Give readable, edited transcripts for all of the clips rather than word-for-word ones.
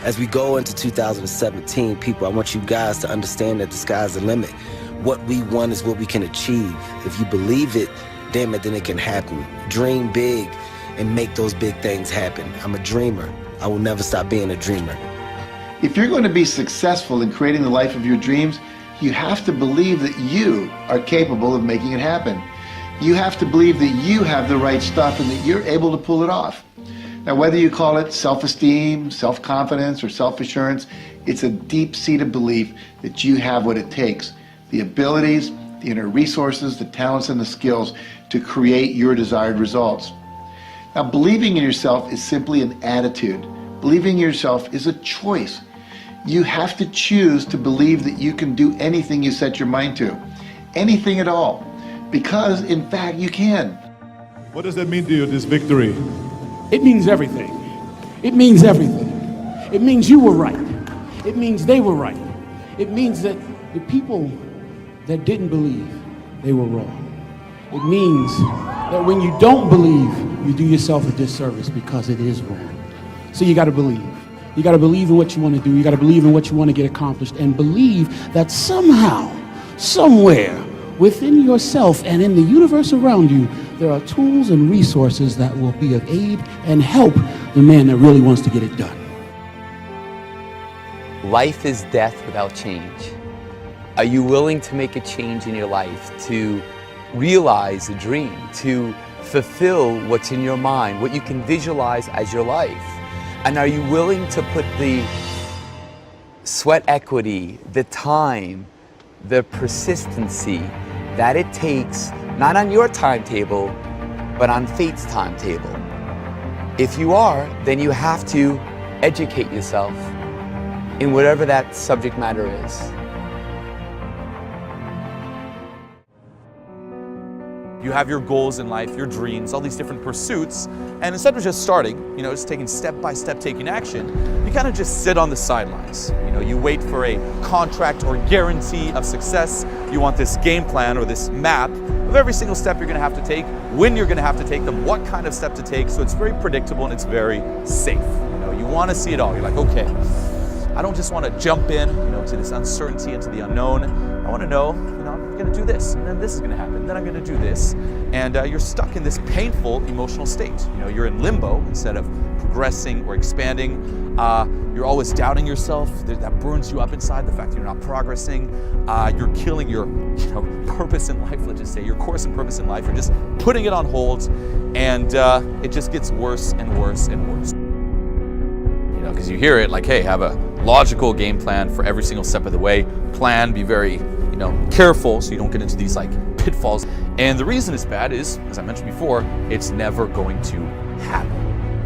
As we go into 2017, people, I want you guys to understand that the sky's the limit. What we want is what we can achieve. If you believe it, damn it, then it can happen. Dream big and make those big things happen. I'm a dreamer. I will never stop being a dreamer. If you're going to be successful in creating the life of your dreams, you have to believe that you are capable of making it happen. You have to believe that you have the right stuff and that you're able to pull it off. Now, whether you call it self-esteem, self-confidence, or self-assurance, it's a deep-seated belief that you have what it takes, the abilities, the inner resources, the talents, and the skills to create your desired results. Now, believing in yourself is simply an attitude. Believing in yourself is a choice. You have to choose to believe that you can do anything you set your mind to, anything at all, because, in fact, you can. What does that mean to you, this victory? It means everything. It means everything. It means you were right. It means they were right. It means that the people that didn't believe, they were wrong. It means that when you don't believe, you do yourself a disservice because it is wrong. So you got to believe. You got to believe in what you want to do. You got to believe in what you want to get accomplished, and believe that somehow, somewhere within yourself and in the universe around you, there are tools and resources that will be of aid and help the man that really wants to get it done. Life is death without change. Are you willing to make a change in your life, to realize a dream, to fulfill what's in your mind, what you can visualize as your life? And are you willing to put the sweat equity, the time, the persistency that it takes, not on your timetable, but on fate's timetable? If you are, then you have to educate yourself in whatever that subject matter is. You have your goals in life, your dreams, all these different pursuits, and instead of just starting, just taking step by step, taking action, you kind of just sit on the sidelines. You wait for a contract or guarantee of success. You want this game plan or this map of every single step you're going to have to take, when you're going to have to take them, what kind of step to take, so it's very predictable and it's very safe. You want to see it all. You're like, okay, I don't just want to jump in, to this uncertainty, into the unknown. I want to know, I'm going to do this, and then this is going to happen, then I'm going to do this. And you're stuck in this painful emotional state. You're in limbo instead of progressing or expanding. You're always doubting yourself. That burns you up inside, the fact that you're not progressing. You're killing your purpose in life, let's just say, your course and purpose in life. You're just putting it on hold, and it just gets worse and worse and worse. Because you hear it like, hey, have a logical game plan for every single step of the way. Plan, be very, careful so you don't get into these pitfalls. And the reason it's bad is, as I mentioned before, it's never going to happen.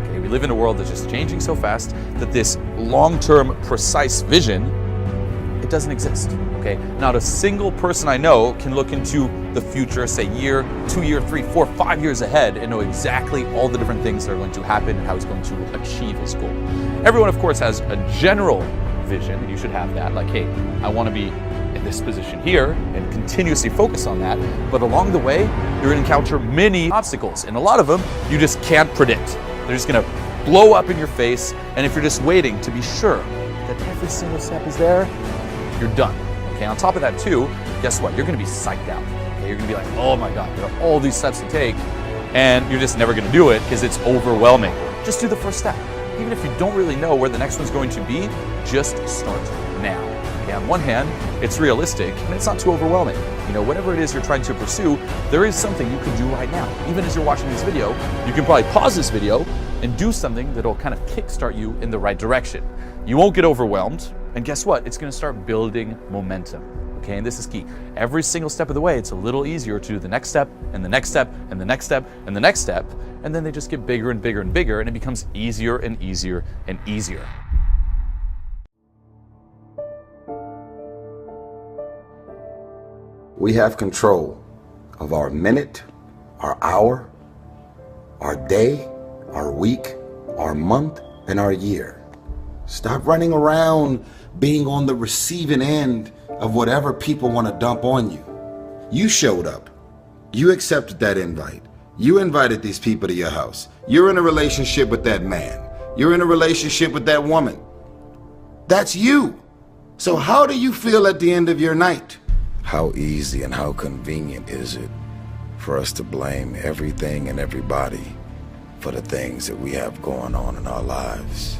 Okay, we live in a world that's just changing so fast that this long-term, precise vision, it doesn't exist. Okay, not a single person I know can look into the future, say year, 2 year, 3, 4, 5 years ahead, and know exactly all the different things that are going to happen and how he's going to achieve his goal. Everyone, of course, has a general vision, and you should have that. Like, hey, I want to be in this position here, and continuously focus on that. But along the way, you're going to encounter many obstacles, and a lot of them you just can't predict. They're just going to blow up in your face, and if you're just waiting to be sure that every single step is there, you're done. Okay, on top of that too, guess what? You're going to be psyched out. Okay, you're going to be like, oh my God, there are all these steps to take, and you're just never going to do it because it's overwhelming. Just do the first step. Even if you don't really know where the next one's going to be, just start now. Okay, on one hand, it's realistic and it's not too overwhelming. Whatever it is you're trying to pursue, there is something you can do right now. Even as you're watching this video, you can probably pause this video and do something that'll kind of kickstart you in the right direction. You won't get overwhelmed, and guess what? It's going to start building momentum. Okay, and this is key. Every single step of the way, it's a little easier to do the next step, and the next step, and the next step, and the next step, and then they just get bigger and bigger and bigger, and it becomes easier and easier and easier. We have control of our minute, our hour, our day, our week, our month, and our year. Stop running around being on the receiving end of whatever people want to dump on you. You showed up. You accepted that invite. You invited these people to your house. You're in a relationship with that man. You're in a relationship with that woman. That's you. So how do you feel at the end of your night? How easy and how convenient is it for us to blame everything and everybody for the things that we have going on in our lives?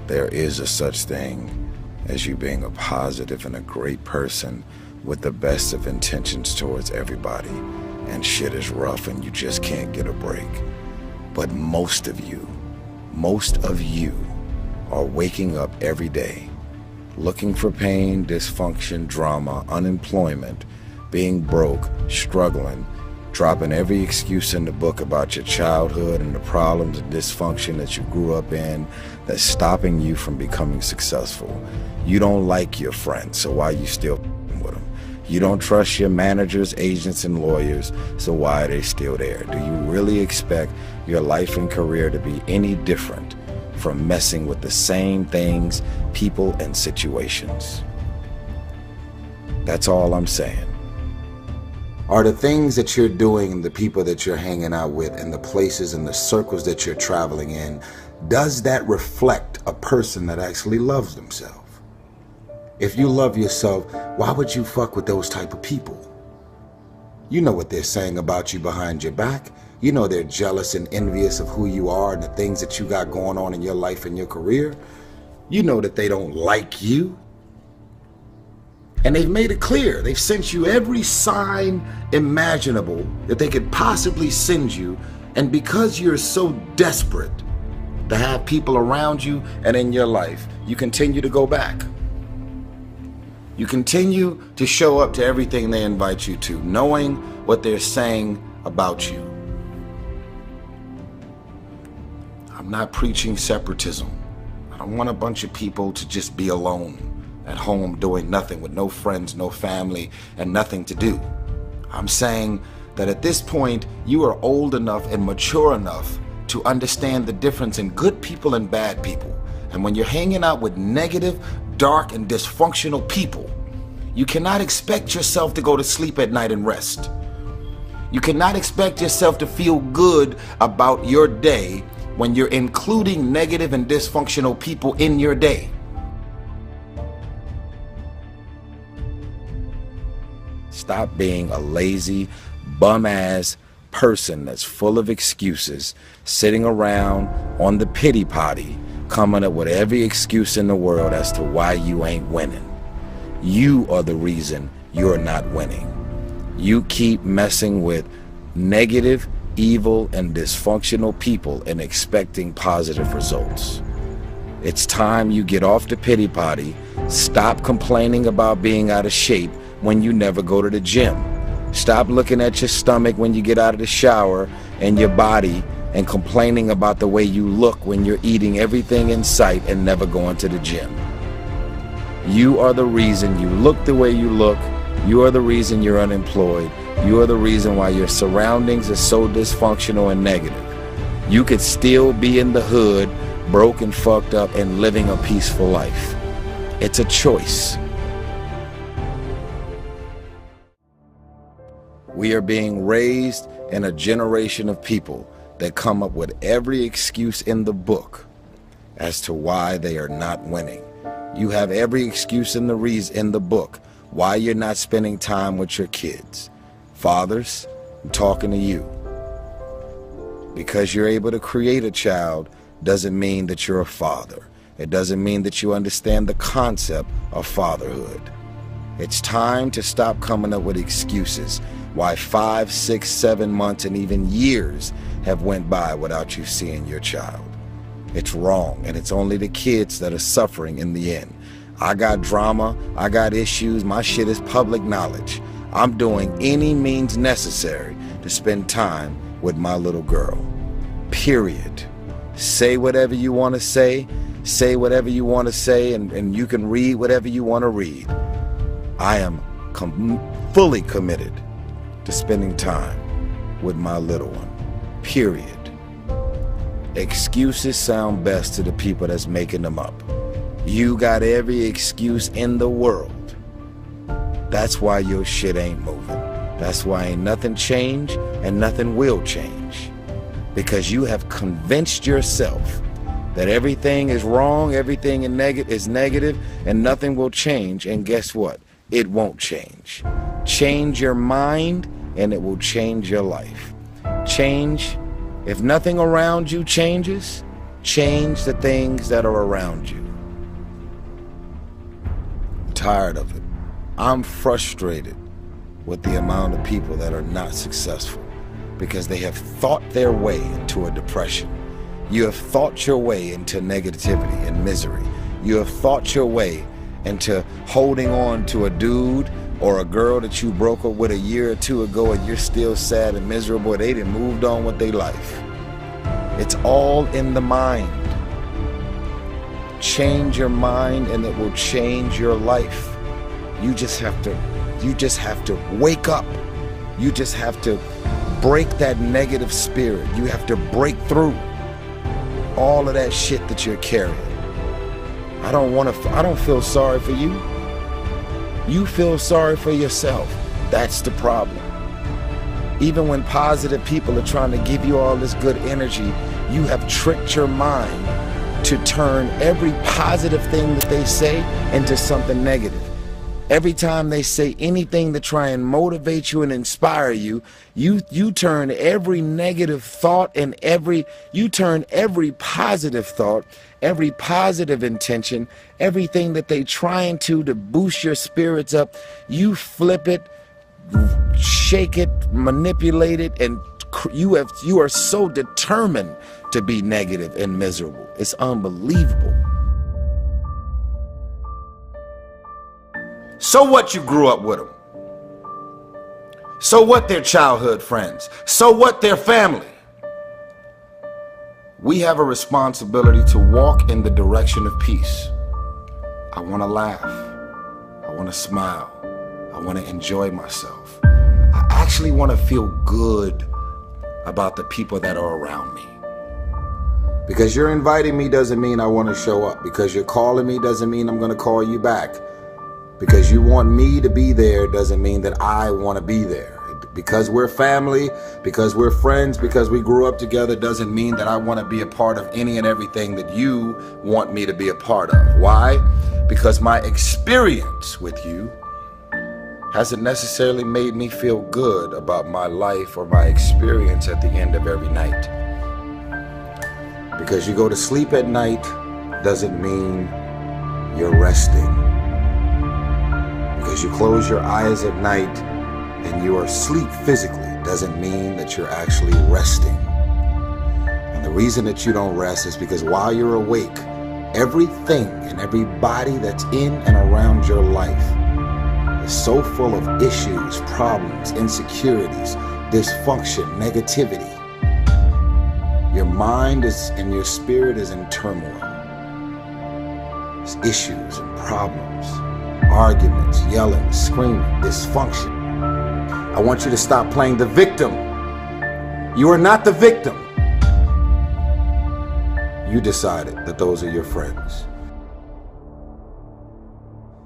There is a such thing as you being a positive and a great person with the best of intentions towards everybody, and shit is rough and you just can't get a break. But most of you are waking up every day looking for pain, dysfunction, drama, unemployment, being broke, struggling, dropping every excuse in the book about your childhood and the problems and dysfunction that you grew up in that's stopping you from becoming successful. You don't like your friends, so why are you still with them? You don't trust your managers, agents, and lawyers, so why are they still there? Do you really expect your life and career to be any different from messing with the same things, people, and situations? That's all I'm saying. Are the things that you're doing and the people that you're hanging out with and the places and the circles that you're traveling in, does that reflect a person that actually loves themselves? If you love yourself, why would you fuck with those type of people? You know what they're saying about you behind your back. You know they're jealous and envious of who you are and the things that you got going on in your life and your career. You know that they don't like you. And they've made it clear. They've sent you every sign imaginable that they could possibly send you. And because you're so desperate to have people around you and in your life, you continue to go back. You continue to show up to everything they invite you to, knowing what they're saying about you. I'm not preaching separatism. I don't want a bunch of people to just be alone at home doing nothing with no friends, no family, and nothing to do. I'm saying that at this point, you are old enough and mature enough to understand the difference in good people and bad people. And when you're hanging out with negative, dark, and dysfunctional people, you cannot expect yourself to go to sleep at night and rest. You cannot expect yourself to feel good about your day when you're including negative and dysfunctional people in your day. Stop being a lazy, bum-ass person that's full of excuses, sitting around on the pity potty, coming up with every excuse in the world as to why you ain't winning. You are the reason you're not winning. You keep messing with negative, evil, and dysfunctional people and expecting positive results. It's time you get off the pity potty, stop complaining about being out of shape when you never go to the gym. Stop looking at your stomach when you get out of the shower and your body and complaining about the way you look when you're eating everything in sight and never going to the gym. You are the reason you look the way you look. You are the reason you're unemployed. You are the reason why your surroundings are so dysfunctional and negative. You could still be in the hood, broke and fucked up, and living a peaceful life. It's a choice. We are being raised in a generation of people that come up with every excuse in the book as to why they are not winning. You have every excuse in the book why you're not spending time with your kids. Fathers, I'm talking to you. Because you're able to create a child doesn't mean that you're a father. It doesn't mean that you understand the concept of fatherhood. It's time to stop coming up with excuses why 5, 6, 7 months and even years have went by without you seeing your child. It's wrong, and it's only the kids that are suffering in the end. I got drama, I got issues, my shit is public knowledge. I'm doing any means necessary to spend time with my little girl. Period. Say whatever you want to say whatever you want to say, and you can read whatever you want to read. I am fully committed to spending time with my little one. Period. Excuses sound best to the people that's making them up. You got every excuse in the world. That's why your shit ain't moving. That's why ain't nothing changed and nothing will change. Because you have convinced yourself that everything is wrong, everything is negative, and nothing will change. And guess what? It won't change. Change your mind, and it will change your life. Change. If nothing around you changes, change the things that are around you. I'm tired of it. I'm frustrated with the amount of people that are not successful because they have thought their way into a depression. You have thought your way into negativity and misery. You have thought your way into holding on to a dude or a girl that you broke up with a year or two ago and you're still sad and miserable. They done moved on with their life. It's all in the mind. Change your mind and it will change your life. You just have to wake up. You just have to break that negative spirit. You have to break through all of that shit that you're carrying. I don't feel sorry for you. You feel sorry for yourself. That's the problem. Even when positive people are trying to give you all this good energy, you have tricked your mind to turn every positive thing that they say into something negative. Every time they say anything to try and motivate you and inspire you, you turn every negative thought and you turn every positive thought, every positive intention, everything that they trying to boost your spirits up, you flip it, shake it, manipulate it, and you are so determined to be negative and miserable. It's unbelievable. So what you grew up with them? So what their childhood friends? So what their family? We have a responsibility to walk in the direction of peace. I want to laugh. I want to smile. I want to enjoy myself. I actually want to feel good about the people that are around me. Because you're inviting me doesn't mean I want to show up. Because you're calling me doesn't mean I'm going to call you back. Because you want me to be there doesn't mean that I want to be there. Because we're family, because we're friends, because we grew up together doesn't mean that I want to be a part of any and everything that you want me to be a part of. Why? Because my experience with you hasn't necessarily made me feel good about my life or my experience at the end of every night. Because you go to sleep at night doesn't mean you're resting. Because you close your eyes at night and you are asleep physically doesn't mean that you're actually resting. And the reason that you don't rest is because while you're awake, everything and everybody that's in and around your life is so full of issues, problems, insecurities, dysfunction, negativity. Your mind and your spirit is in turmoil. There's issues and problems. Arguments, yelling, screaming, dysfunction. I want you to stop playing the victim. You are not the victim. You decided that those are your friends.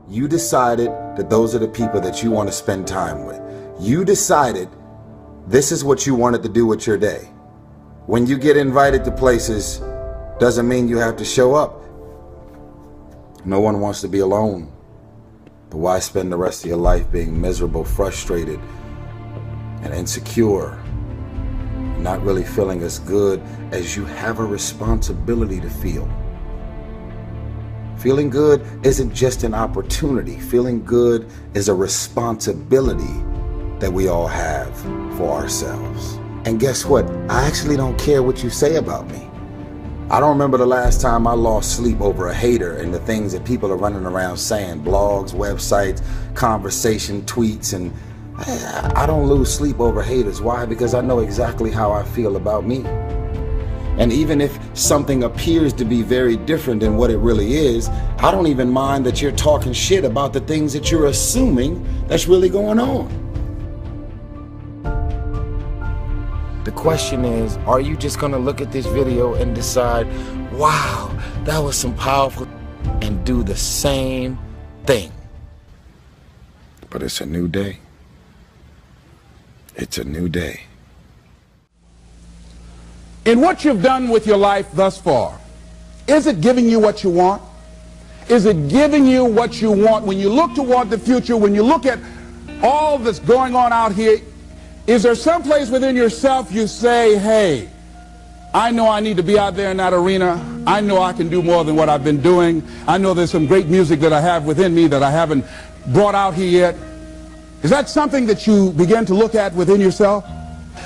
You decided that those are the people that you want to spend time with. You decided this is what you wanted to do with your day. When you get invited to places, doesn't mean you have to show up. No one wants to be alone. But why spend the rest of your life being miserable, frustrated, and insecure, not really feeling as good as you have a responsibility to feel? Feeling good isn't just an opportunity. Feeling good is a responsibility that we all have for ourselves. And guess what? I actually don't care what you say about me. I don't remember the last time I lost sleep over a hater and the things that people are running around saying, blogs, websites, conversation, tweets, and I don't lose sleep over haters. Why? Because I know exactly how I feel about me. And even if something appears to be very different than what it really is, I don't even mind that you're talking shit about the things that you're assuming that's really going on. The question is, are you just gonna look at this video and decide, wow, that was some powerful, and do the same thing? But it's a new day. It's a new day. In what you've done with your life thus far, Is it giving you what you want? Is it giving you what you want? When you look toward the future, when you look at all that's going on out here, is there some place within yourself you say, hey, I know I need to be out there in that arena. I know I can do more than what I've been doing. I know there's some great music that I have within me that I haven't brought out here yet. Is that something that you begin to look at within yourself?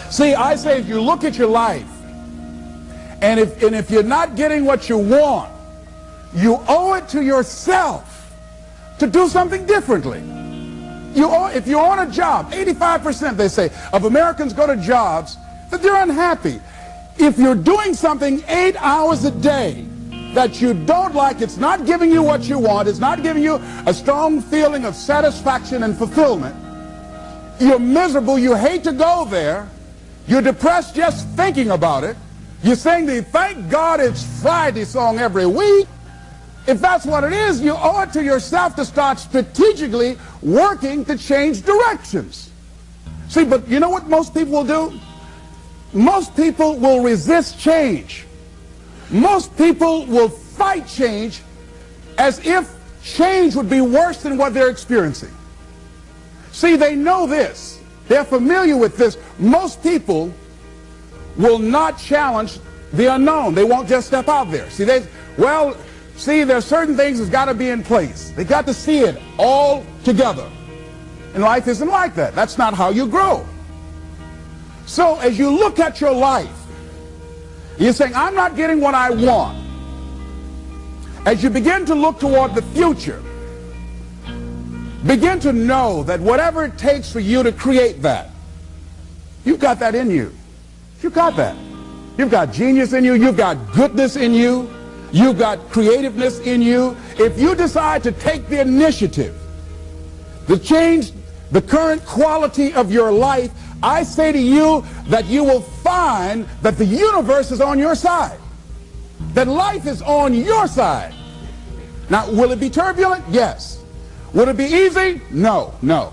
See, I say if you look at your life, and if you're not getting what you want, you owe it to yourself to do something differently. If you're on a job, 85% they say of Americans go to jobs that they're unhappy. If you're doing something 8 hours a day that you don't like, it's not giving you what you want, it's not giving you a strong feeling of satisfaction and fulfillment, you're miserable, you hate to go there, you're depressed just thinking about it, you sing the "Thank God It's Friday" song every week. If that's what it is, you owe it to yourself to start strategically working to change directions. See, but you know what most people will do? Most people will resist change. Most people will fight change as if change would be worse than what they're experiencing. See, they know this. They're familiar with this. Most people will not challenge the unknown. They won't just step out there. See, there's certain things that's got to be in place. They got to see it all together. And life isn't like that. That's not how you grow. So as you look at your life, you're saying, I'm not getting what I want. As you begin to look toward the future, begin to know that whatever it takes for you to create that, you've got that in you. You've got that. You've got genius in you. You've got goodness in you. You've got creativeness in you. If you decide to take the initiative to change the current quality of your life, I say to you that you will find that the universe is on your side, that life is on your side. Now, will it be turbulent? Yes. Will it be easy? No, no.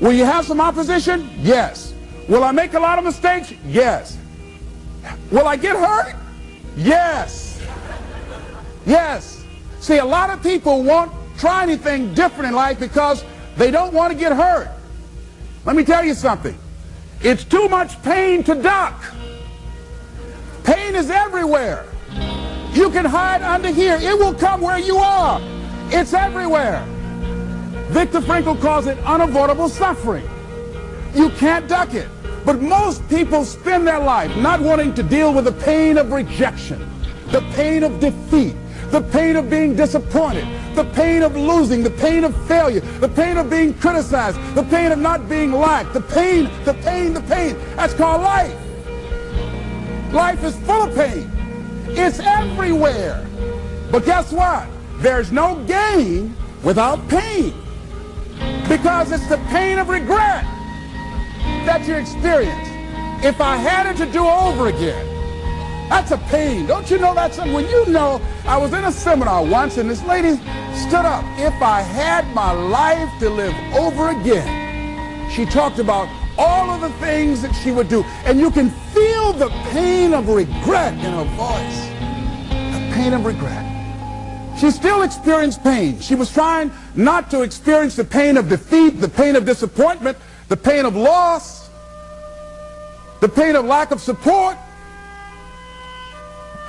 Will you have some opposition? Yes. Will I make a lot of mistakes? Yes. Will I get hurt? Yes. Yes. See, a lot of people won't try anything different in life because they don't want to get hurt. Let me tell you something. It's too much pain to duck. Pain is everywhere. You can hide under here. It will come where you are. It's everywhere. Viktor Frankl calls it unavoidable suffering. You can't duck it. But most people spend their life not wanting to deal with the pain of rejection, the pain of defeat, the pain of being disappointed, the pain of losing, the pain of failure, the pain of being criticized, the pain of not being liked, the pain. That's called life. Life is full of pain. It's everywhere. But guess what? There's no gain without pain. Because it's the pain of regret that you experience. If I had it to do over again, that's a pain. Don't you know that's something? When you know, I was in a seminar once and this lady stood up. If I had my life to live over again, she talked about all of the things that she would do. And you can feel the pain of regret in her voice. The pain of regret. She still experienced pain. She was trying not to experience the pain of defeat, the pain of disappointment, the pain of loss, the pain of lack of support.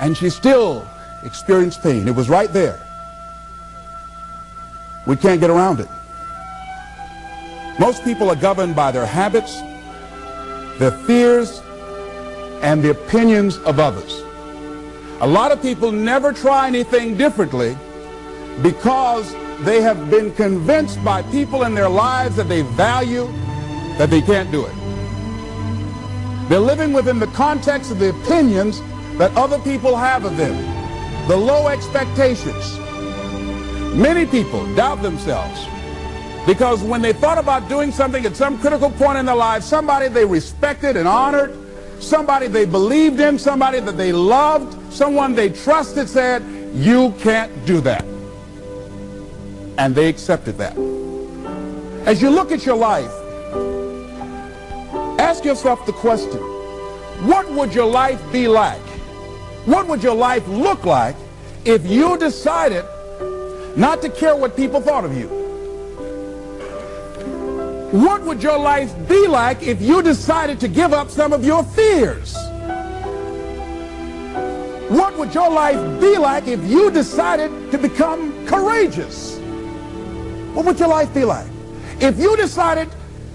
And she still experienced pain. It was right there. We can't get around it. Most people are governed by their habits, their fears, and the opinions of others. A lot of people never try anything differently because they have been convinced by people in their lives that they value that they can't do it. They're living within the context of the opinions that other people have of them, the low expectations. Many people doubt themselves because when they thought about doing something at some critical point in their lives, somebody they respected and honored, somebody they believed in, somebody that they loved, someone they trusted said, you can't do that. And they accepted that. As you look at your life, ask yourself the question, what would your life be like? What would your life look like if you decided not to care what people thought of you? What would your life be like if you decided to give up some of your fears? What would your life be like if you decided to become courageous? What would your life be like? If you decided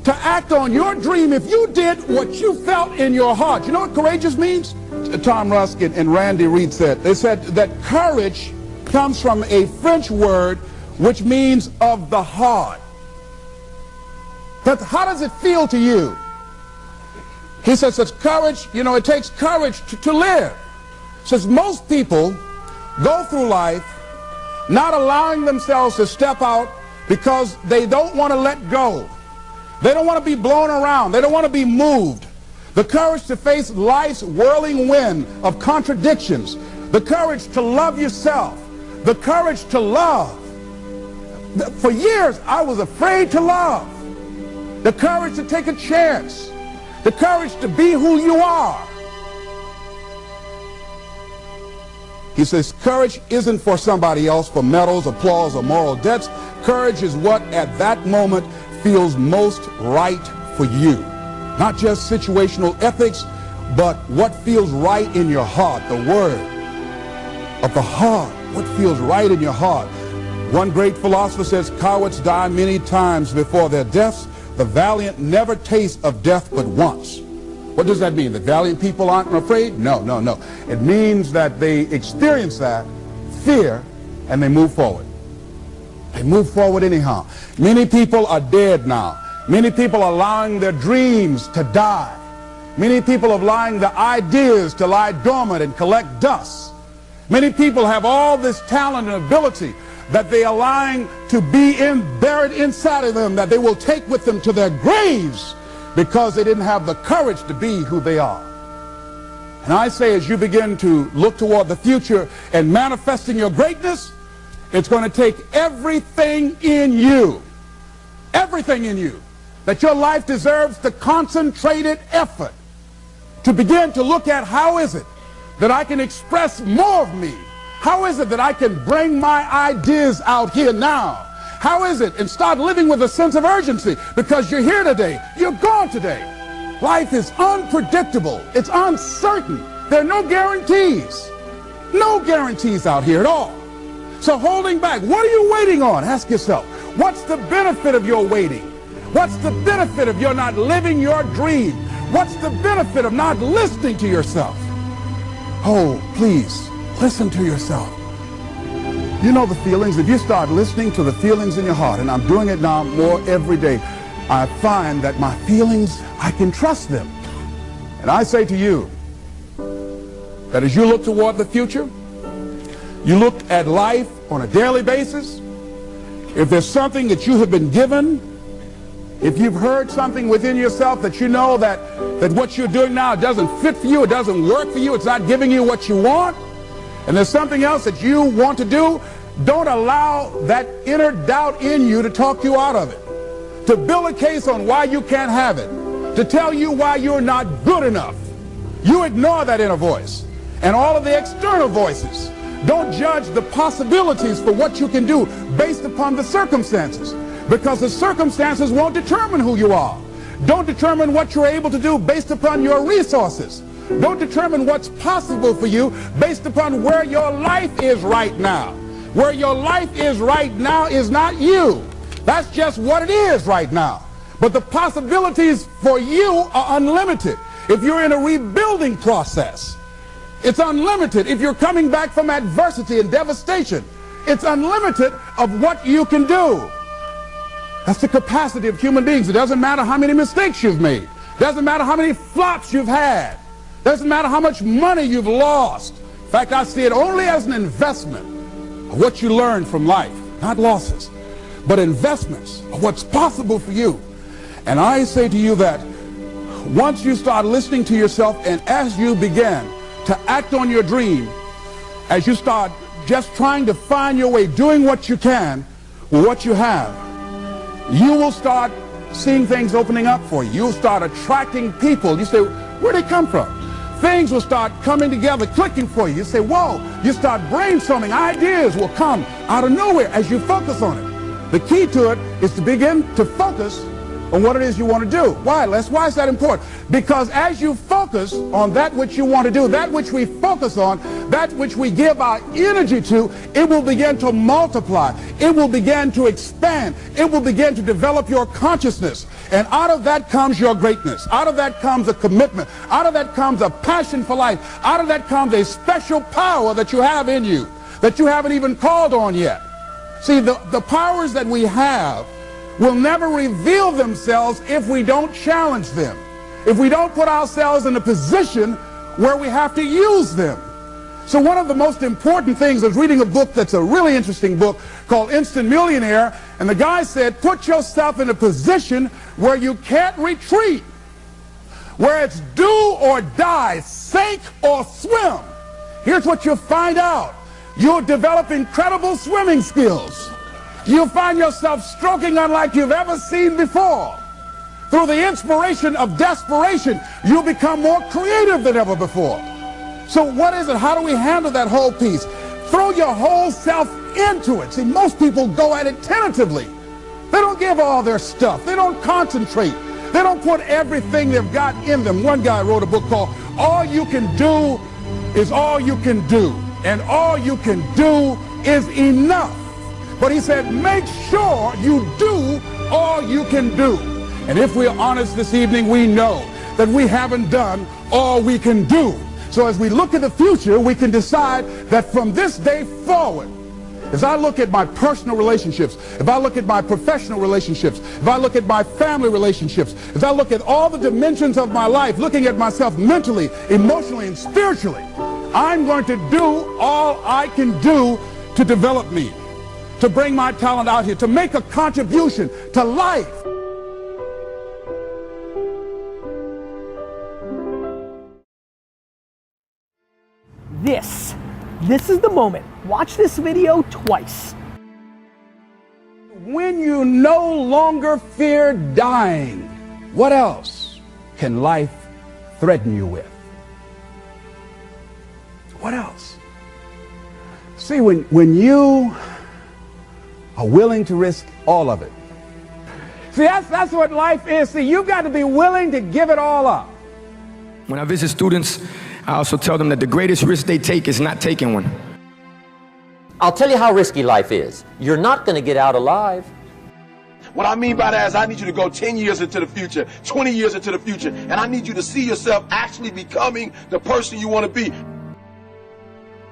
to act on your dream, if you did what you felt in your heart. You know what courageous means? Tom Rusk and Randy Reed said, they said that courage comes from a French word which means of the heart. But how does it feel to you? He says that courage, you know, it takes courage to live. Says most people go through life not allowing themselves to step out because they don't want to let go. They don't want to be blown around. They don't want to be moved. The courage to face life's whirling wind of contradictions. The courage to love yourself. The courage to love. For years, I was afraid to love. The courage to take a chance. The courage to be who you are. He says courage isn't for somebody else, for medals, applause, or moral debts. Courage is what at that moment feels most right for you. Not just situational ethics, but what feels right in your heart, the word of the heart, what feels right in your heart. One great philosopher says, cowards die many times before their deaths. The valiant never taste of death but once. What does that mean? That valiant people aren't afraid? No, no, no. It means that they experience that fear and they move forward. They move forward anyhow. Many people are dead now. Many people are allowing their dreams to die. Many people are allowing the ideas to lie dormant and collect dust. Many people have all this talent and ability that they are allowing to be buried inside of them, that they will take with them to their graves because they didn't have the courage to be who they are. And I say, as you begin to look toward the future and manifesting your greatness, it's going to take everything in you, that your life deserves the concentrated effort to begin to look at how is it that I can express more of me? How is it that I can bring my ideas out here now? How is it? And start living with a sense of urgency, because you're here today, you're gone today. Life is unpredictable. It's uncertain. There are no guarantees. No guarantees out here at all. So holding back, what are you waiting on? Ask yourself, what's the benefit of your waiting? What's the benefit of your not living your dream? What's the benefit of not listening to yourself? Oh, please, listen to yourself. You know the feelings. If you start listening to the feelings in your heart, and I'm doing it now more every day, I find that my feelings, I can trust them. And I say to you that as you look toward the future, you look at life on a daily basis, if there's something that you have been given, if you've heard something within yourself that you know that what you're doing now doesn't fit for you, it doesn't work for you, it's not giving you what you want, and there's something else that you want to do, don't allow that inner doubt in you to talk you out of it, to build a case on why you can't have it, to tell you why you're not good enough. You ignore that inner voice and all of the external voices. Don't judge the possibilities for what you can do based upon the circumstances, because the circumstances won't determine who you are. Don't determine what you're able to do based upon your resources. Don't determine what's possible for you based upon where your life is right now. Where your life is right now is not you. That's just what it is right now. But the possibilities for you are unlimited. If you're in a rebuilding process, it's unlimited. If you're coming back from adversity and devastation, it's unlimited of what you can do. That's the capacity of human beings. It doesn't matter how many mistakes you've made. It doesn't matter how many flops you've had. It doesn't matter how much money you've lost. In fact, I see it only as an investment of what you learn from life, not losses, but investments of what's possible for you. And I say to you that once you start listening to yourself, and as you begin to act on your dream, as you start just trying to find your way, doing what you can with what you have, you will start seeing things opening up for you. You'll start attracting people. You say, where'd they come from? things will start coming together, clicking for you. You say, whoa, you start brainstorming. Ideas will come out of nowhere as you focus on it. The key to it is to begin to focus on what it is you want to do. Why, Les? Why is that important? Because as you focus on that which you want to do, that which we focus on, that which we give our energy to, it will begin to multiply. It will begin to expand. It will begin to develop your consciousness. And out of that comes your greatness. Out of that comes a commitment. Out of that comes a passion for life. Out of that comes a special power that you have in you that you haven't even called on yet. See, the powers that we have will never reveal themselves if we don't challenge them, if we don't put ourselves in a position where we have to use them. So one of the most important things, I was reading a book that's a really interesting book called Instant Millionaire, and the guy said, put yourself in a position where you can't retreat, where it's do or die, sink or swim. Here's what you'll find out. You'll develop incredible swimming skills. You'll find yourself stroking unlike you've ever seen before. Through the inspiration of desperation, you'll become more creative than ever before. So what is it? How do we handle that whole piece? Throw your whole self into it. See, most people go at it tentatively. They don't give all their stuff. They don't concentrate. They don't put everything they've got in them. One guy wrote a book called All You Can Do Is All You Can Do. And all you can do is enough. But he said, make sure you do all you can do. And if we're honest this evening, we know that we haven't done all we can do. So as we look at the future, we can decide that from this day forward, as I look at my personal relationships, if I look at my professional relationships, if I look at my family relationships, if I look at all the dimensions of my life, looking at myself mentally, emotionally, and spiritually, I'm going to do all I can do to develop me, to bring my talent out here, to make a contribution to life. This is the moment. Watch this video twice. When you no longer fear dying, what else can life threaten you with? What else? See, when you are willing to risk all of it. See, that's what life is. See, you've got to be willing to give it all up. When I visit students, I also tell them that the greatest risk they take is not taking one. I'll tell you how risky life is. You're not going to get out alive. What I mean by that is I need you to go 10 years into the future, 20 years into the future, and I need you to see yourself actually becoming the person you want to be.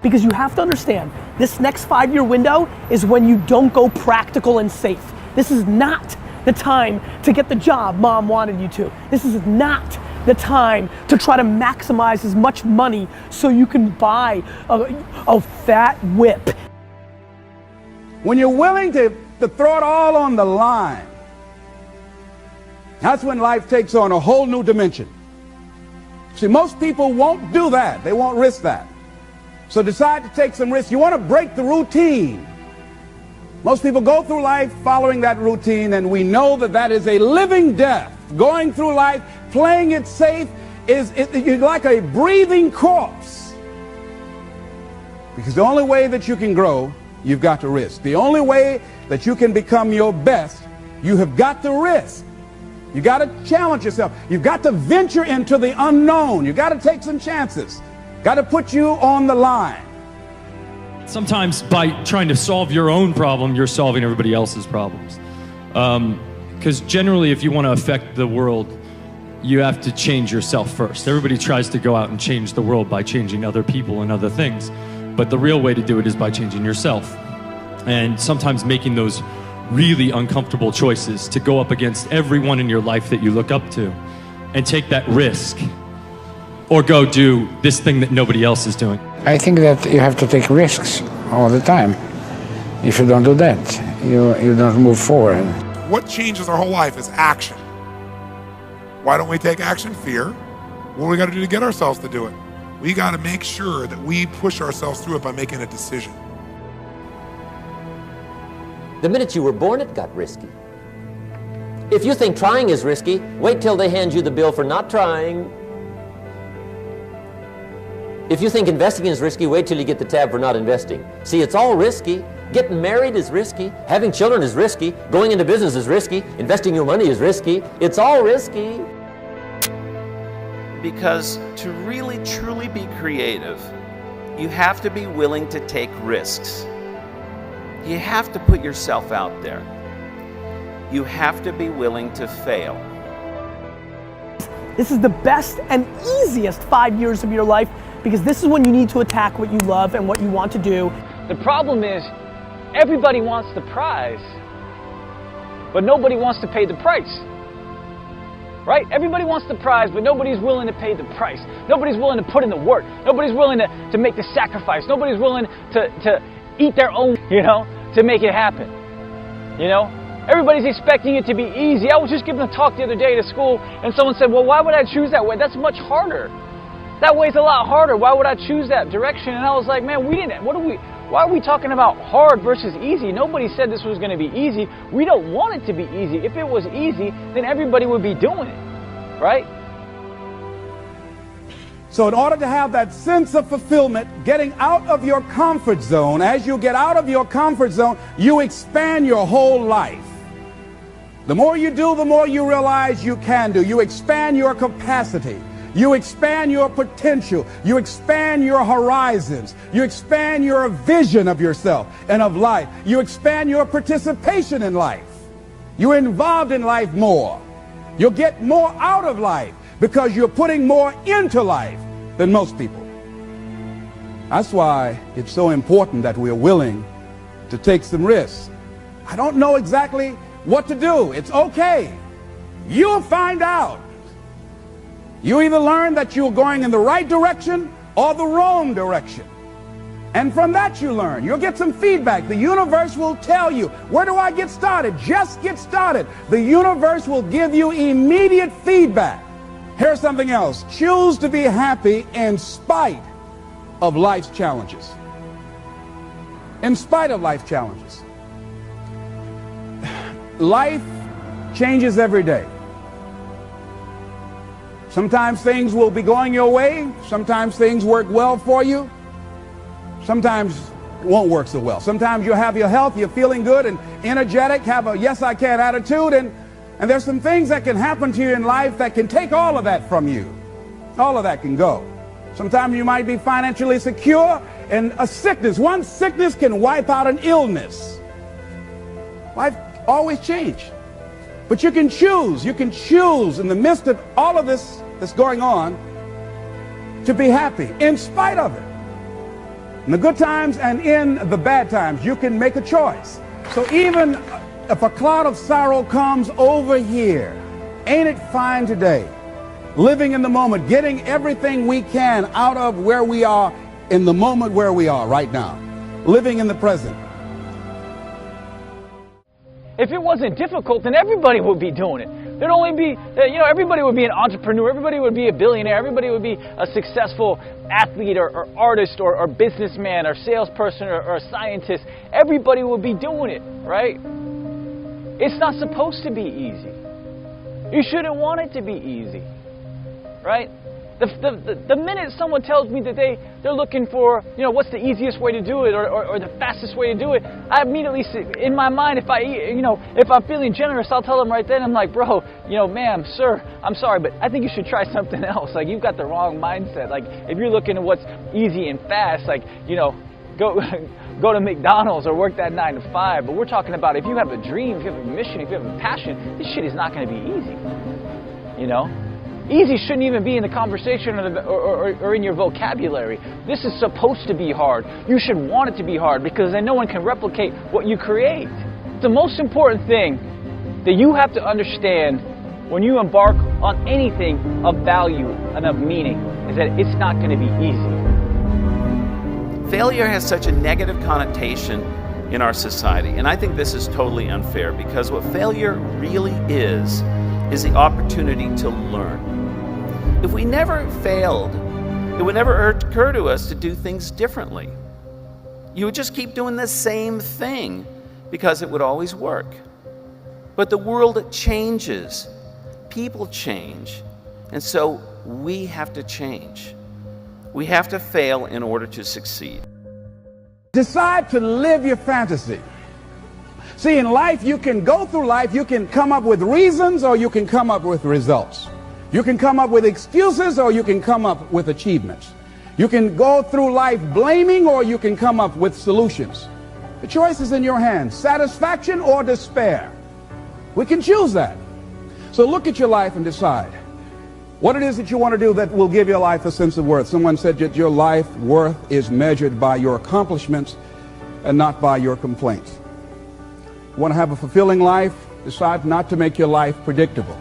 Because you have to understand, this next 5-year window is when you don't go practical and safe. This is not the time to get the job mom wanted you to. This is not the time to try to maximize as much money so you can buy a fat whip. When you're willing to throw it all on the line, that's when life takes on a whole new dimension. See, most people won't do that. They won't risk that. So decide to take some risks. You want to break the routine. Most people go through life following that routine, and we know that that is a living death. Going through life, playing it safe, you're like a breathing corpse. Because the only way that you can grow, you've got to risk. The only way that you can become your best, you have got to risk. You got to challenge yourself. You've got to venture into the unknown. You've got to take some chances. Got to put you on the line. Sometimes by trying to solve your own problem, you're solving everybody else's problems. Because generally, if you want to affect the world, you have to change yourself first. Everybody tries to go out and change the world by changing other people and other things. But the real way to do it is by changing yourself. And sometimes making those really uncomfortable choices to go up against everyone in your life that you look up to and take that risk. Or go do this thing that nobody else is doing. I think that you have to take risks all the time. If you don't do that, you don't move forward. What changes our whole life is action. Why don't we take action? Fear. What do we got to do to get ourselves to do it? We got to make sure that we push ourselves through it by making a decision. The minute you were born, it got risky. If you think trying is risky, wait till they hand you the bill for not trying. If you think investing is risky, wait till you get the tab for not investing. See, it's all risky. Getting married is risky. Having children is risky. Going into business is risky. Investing your money is risky. It's all risky. Because to really truly be creative, you have to be willing to take risks. You have to put yourself out there. You have to be willing to fail. This is the best and easiest 5 years of your life because this is when you need to attack what you love and what you want to do. The problem is, everybody wants the prize, but nobody wants to pay the price. Right? Everybody wants the prize, but nobody's willing to pay the price. Nobody's willing to put in the work. Nobody's willing to make the sacrifice. Nobody's willing to eat their own, to make it happen. Everybody's expecting it to be easy. I was just giving a talk the other day to school, and someone said, well, why would I choose that way? That's much harder. That way's a lot harder. Why would I choose that direction? And I was like, man, why are we talking about hard versus easy? Nobody said this was going to be easy. We don't want it to be easy. If it was easy, then everybody would be doing it, right? So in order to have that sense of fulfillment, getting out of your comfort zone, as you get out of your comfort zone, you expand your whole life. The more you do, the more you realize you can do. You expand your capacity. You expand your potential. You expand your horizons. You expand your vision of yourself and of life. You expand your participation in life. You're involved in life more. You'll get more out of life because you're putting more into life than most people. That's why it's so important that we're willing to take some risks. I don't know exactly what to do. It's okay. You'll find out. You either learn that you're going in the right direction or the wrong direction. And from that you learn. You'll get some feedback. The universe will tell you, where do I get started? Just get started. The universe will give you immediate feedback. Here's something else. Choose to be happy in spite of life's challenges. In spite of life's challenges. Life changes every day. Sometimes things will be going your way. Sometimes things work well for you. Sometimes it won't work so well. Sometimes you'll have your health, you're feeling good and energetic, have a yes I can attitude, and there's some things that can happen to you in life that can take all of that from you. All of that can go. Sometimes you might be financially secure, and a sickness, one sickness can wipe out an illness. Life always changes. But you can choose in the midst of all of this that's going on to be happy in spite of it. In the good times and in the bad times, you can make a choice. So even if a cloud of sorrow comes over here, ain't it fine today? Living in the moment, getting everything we can out of where we are in the moment where we are right now. Living in the present. If it wasn't difficult, then everybody would be doing it. There'd only be, everybody would be an entrepreneur, everybody would be a billionaire, everybody would be a successful athlete or artist or businessman or salesperson or scientist. Everybody would be doing it, right? It's not supposed to be easy. You shouldn't want it to be easy, right? The minute someone tells me that they're looking for, what's the easiest way to do it or the fastest way to do it, I immediately see, in my mind, if I'm feeling generous, I'll tell them right then, I'm like, bro, ma'am, sir, I'm sorry, but I think you should try something else. Like, you've got the wrong mindset. Like, if you're looking at what's easy and fast, like, go to McDonald's or work that 9 to 5. But we're talking about if you have a dream, if you have a mission, if you have a passion, this shit is not going to be easy, Easy shouldn't even be in the conversation or in your vocabulary. This is supposed to be hard. You should want it to be hard because then no one can replicate what you create. The most important thing that you have to understand when you embark on anything of value and of meaning is that it's not going to be easy. Failure has such a negative connotation in our society, and I think this is totally unfair because what failure really is the opportunity to learn. If we never failed, it would never occur to us to do things differently. You would just keep doing the same thing because it would always work. But the world changes, people change, and so we have to change. We have to fail in order to succeed. Decide to live your fantasy. See, in life, you can go through life, you can come up with reasons or you can come up with results. You can come up with excuses or you can come up with achievements. You can go through life blaming or you can come up with solutions. The choice is in your hands, satisfaction or despair. We can choose that. So look at your life and decide what it is that you want to do that will give your life a sense of worth. Someone said that your life worth is measured by your accomplishments and not by your complaints. You want to have a fulfilling life? Decide not to make your life predictable.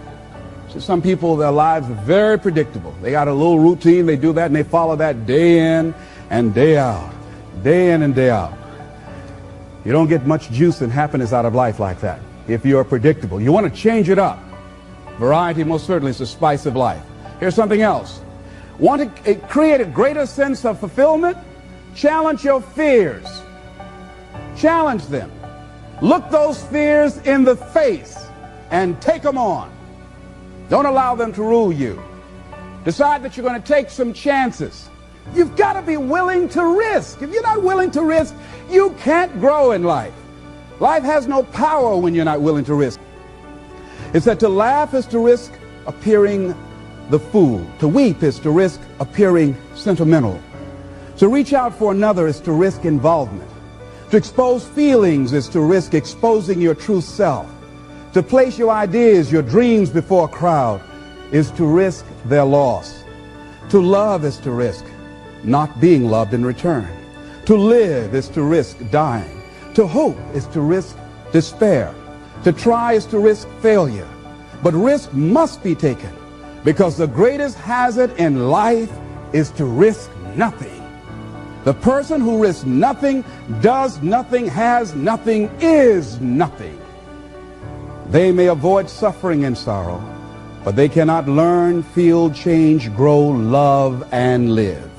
So some people, their lives are very predictable. They got a little routine, they do that and they follow that day in and day out, day in and day out. You don't get much juice and happiness out of life like that if you're predictable. You want to change it up. Variety most certainly is the spice of life. Here's something else. Want to create a greater sense of fulfillment? Challenge your fears. Challenge them. Look those fears in the face and take them on. Don't allow them to rule you. Decide that you're going to take some chances. You've got to be willing to risk. If you're not willing to risk, you can't grow in life. Life has no power when you're not willing to risk. It's that to laugh is to risk appearing the fool. To weep is to risk appearing sentimental. To reach out for another is to risk involvement. To expose feelings is to risk exposing your true self. To place your ideas, your dreams before a crowd is to risk their loss. To love is to risk not being loved in return. To live is to risk dying. To hope is to risk despair. To try is to risk failure. But risk must be taken because the greatest hazard in life is to risk nothing. The person who risks nothing, does nothing, has nothing, is nothing. They may avoid suffering and sorrow, but they cannot learn, feel, change, grow, love, and live.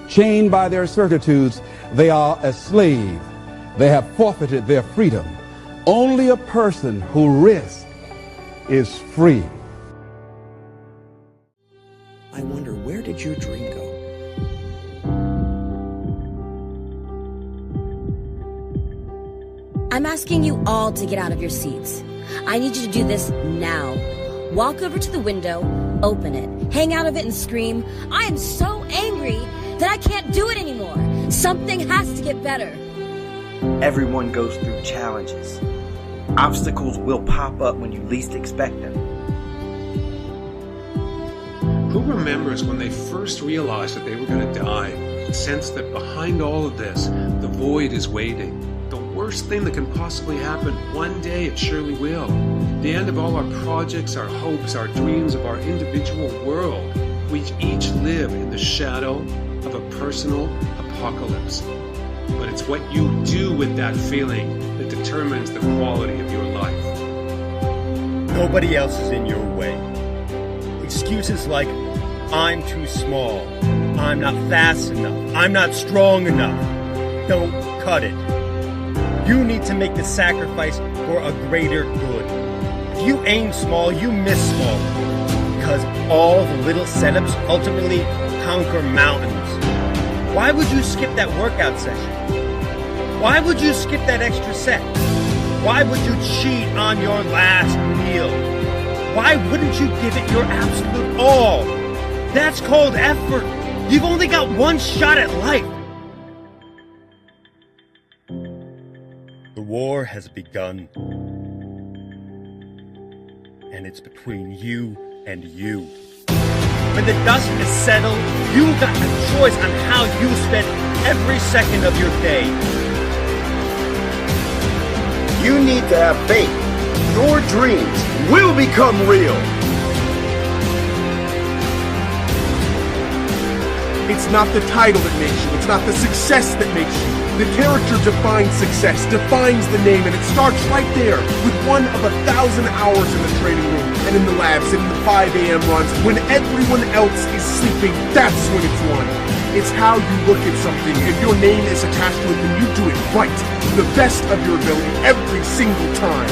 Chained by their certitudes, they are a slave. They have forfeited their freedom. Only a person who risks is free. I wonder, where did your dream go? I'm asking you all to get out of your seats. I need you to do this now. Walk over to the window, open it, hang out of it and scream, I am so angry that I can't do it anymore. Something has to get better. Everyone goes through challenges. Obstacles will pop up when you least expect them. Who remembers when they first realized that they were going to die, and sensed that behind all of this, the void is waiting? The worst thing that can possibly happen, one day it surely will. The end of all our projects, our hopes, our dreams of our individual world. We each live in the shadow of a personal apocalypse. But it's what you do with that feeling that determines the quality of your life. Nobody else is in your way. Excuses like, I'm too small, I'm not fast enough, I'm not strong enough, don't cut it. You need to make the sacrifice for a greater good. If you aim small, you miss small. Because all the little setups ultimately conquer mountains. Why would you skip that workout session? Why would you skip that extra set? Why would you cheat on your last meal? Why wouldn't you give it your absolute all? That's called effort. You've only got one shot at life. The war has begun. And it's between you and you. When the dust is settled, you got a choice on how you spend every second of your day. You need to have faith. Your dreams will become real. It's not the title that makes you. It's not the success that makes you. The character defines success, defines the name, and it starts right there with one of 1,000 hours in the training room and in the labs and in the 5 a.m. runs. When everyone else is sleeping, that's when it's won. It's how you look at something. If your name is attached to it, then you do it right, to the best of your ability, every single time.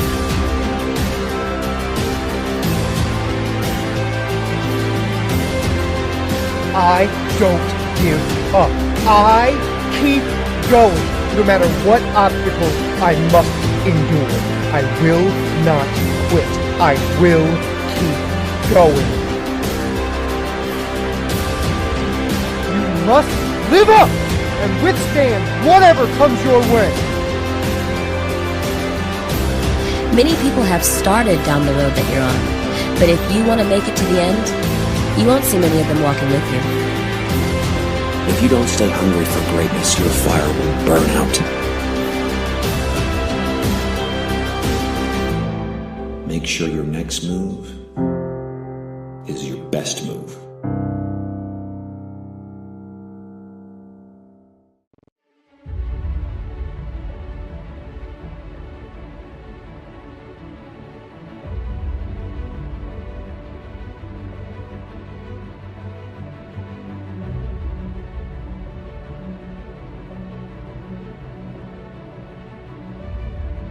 I don't give up. I keep going, no matter what obstacles I must endure. I will not quit. I will keep going. You must live up and withstand whatever comes your way. Many people have started down the road that you're on, but if you want to make it to the end, you won't see many of them walking with you. If you don't stay hungry for greatness, your fire will burn out. Make sure your next move is your best move.